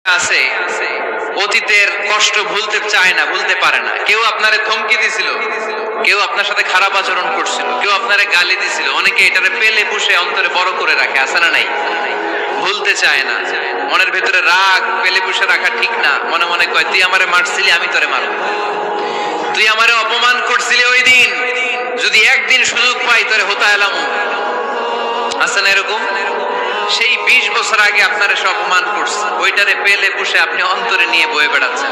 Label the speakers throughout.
Speaker 1: আছে অতীতের কষ্ট ভুলতে চায় না, ভুলতে পারে না। কেউ আপনারে ধমকি দিছিল, কেউ আপনার সাথে খারাপ আচরণ করছিল, কেউ আপনারে গালি দিছিল, অনেকে এটারে পেলে পুষে অন্তরে বড় করে রাখে, আছে না নাই? ভুলতে চায় না। মনের ভেতরে রাগ পেলে পুষে রাখা ঠিক না। মনে মনে কয় তুই আমারে মারছিলি, আমি তোরে মারব। তুই আমারে অপমান করছিলি ওই দিন, যদি একদিন সুযোগ পাই তোরে হতা এলাম। আছে না এরকম? সেই 20 বছর আগে আপনারা সব অপমান করছে, ওইটারে পেলে পুষে আপনি অন্তরে নিয়ে বয়ে বেড়াচ্ছেন।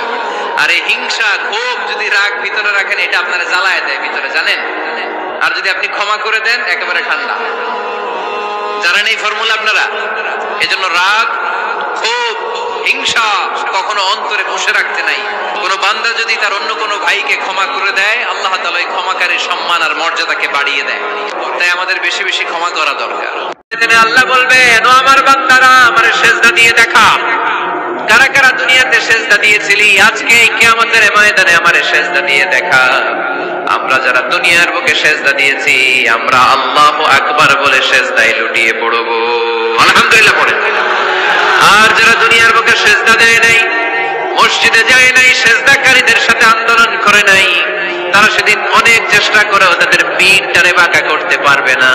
Speaker 1: আর এই হিংসা ক্ষোভ যদি রাগ ভিতরে রাখেন, এটা আপনারা জ্বালায় দেয় ভিতরে, জানেন? আর যদি আপনি ক্ষমা করে দেন, একেবারে ঠান্ডা। জানেন এই ফর্মুলা আপনারা? এজন্য রাগ, ক্ষোভ, হিংসা কখনো অন্তরে বসে রাখতে নাই। কোন বান্দা যদি তার অন্য কোনো ভাইকে ক্ষমা করে দেয়, আল্লাহ তাআলা ওই ক্ষমাকারীর সম্মান আর মর্যাদাকে বাড়িয়ে দেয়। তাই আমাদের বেশি বেশি ক্ষমা করা দরকার। আল্লাহ বলবেন, ও আমার বান্দারা, আমারে সিজদা দিয়ে দেখা। কারা কারা দুনিয়াতে সিজদা দিয়েছিলি, আজকে এই কিয়ামতের ময়দানে আমারে সিজদা দিয়ে দেখা। আমরা যারা দুনিয়ার বুকে সিজদা দিয়েছি, আমরা আল্লাহু আকবার বলে সিজদায় লুটিয়ে পড়ব, আলহামদুলিল্লাহ পড়েন। আর যারা দুনিয়ার বুকে সিজদা দেয় নাই, মসজিদে যায় নাই, সিজদাকারীদের সাথে আন্দোলন করে নাই, তারা সেদিন অনেক চেষ্টা করেও তাদের পিঠটারে বাঁকা করতে পারবে না।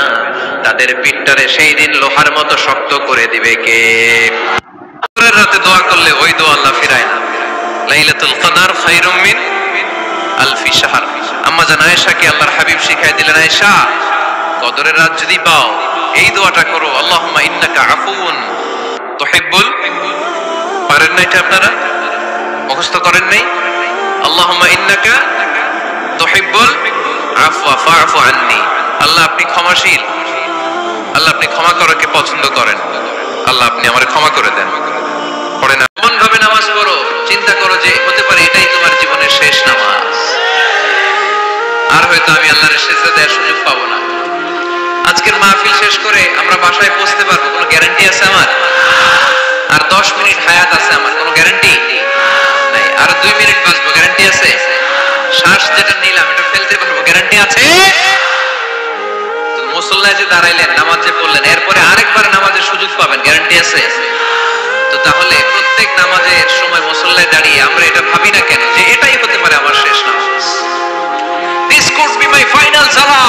Speaker 1: তাদের পিঠটারে সেই দিন লোহার মতো শক্ত করে দিবে কে? রাতে দোয়া করলে ওই দোয়া আল্লাহ ফিরায় না। লাইলাতুল কদর খায়রুম মিন আলফি শাহর। আম্মা জান আয়েশাকে আল্লাহর হাবিব শিখাই দিলেন, আয়েশা, কদরের রাত যদি পাও, এই দোয়াটা করো, আল্লাহুম্মা ইন্নাকা আফুউন তুহিব্বুল। পারেন না এটা? আপনারা মুখস্থ করেন নাই? আল্লাহুম্মা ইন্নাকা তুহিব্বুল আফওয়া ফা'ফু আন্নী। আল্লাহ আপনি ক্ষমাশীল, আল্লাহ আপনি ক্ষমা করাকে পছন্দ করেন, আল্লাহ আপনি আমারে ক্ষমা করে দেন। পড়ে না, এমন ভাবে নামাজ পড়ো, চিন্তা করো যে হতে পারে এটাই তোমার জীবনের শেষ নামাজ, আর হয়তো আমি আল্লাহর সিজদা দেওয়ার সুযোগ পাবো না। আজকের মাহফিল শেষ করে আমরা বাসায় পৌঁছতে পারবো, কোনো গ্যারান্টি আছে আমার? আর 10 মিনিট হায়াত আছে আমার, কোনো গ্যারান্টি নাই। আর 2 মিনিট বাঁচবো, গ্যারান্টি আছে? শ্বাস যেটা নিলাম এটা ফেলতে পারবো, গ্যারান্টি আছে? মুসল্লায় যে দাঁড়াইলেন, নামাজ যে পড়লেন, এরপরে আরেকবার নামাজের সুযোগ পাবেন, গ্যারান্টি আছে? তো তাহলে প্রত্যেক নামাজের সময় মুসল্লায় দাঁড়িয়ে আমরা এটা ভাবি না কেন যে এটাই হতে পারে আমার শেষ নামাজ? This could be my final সালাহ,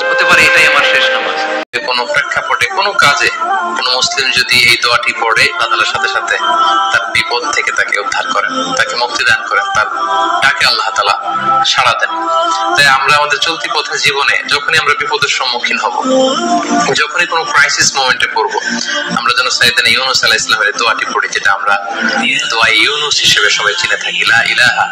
Speaker 1: হতে পারে এটাই আমার শেষ নামাজ। কোন প্রেক্ষাপটে, কোন কাজে কোন মুসলিম যদি এই দোয়াটি পড়ে, আল্লাহর সাথে সাথে তার বিপদ থেকে তাকে উদ্ধার করেন, তাকে মুক্তি দান করেন, তার ডাকে আল্লাহ তাআলা সাড়া দেন। তাই আমরা আমাদের চলতি পথে জীবনে যখনই আমরা বিপদের সম্মুখীন হব, যখনই কোনো ক্রাইসিস মোমেন্টে পড়বো, আমরা যেন সাইয়েদনা ইউনূস আলাইহিস সালামের দোয়াটি পড়ি, যেটা আমরা দোয়া ইউনূস হিসেবে সবাই চিনে থাকি, লা ইলাহা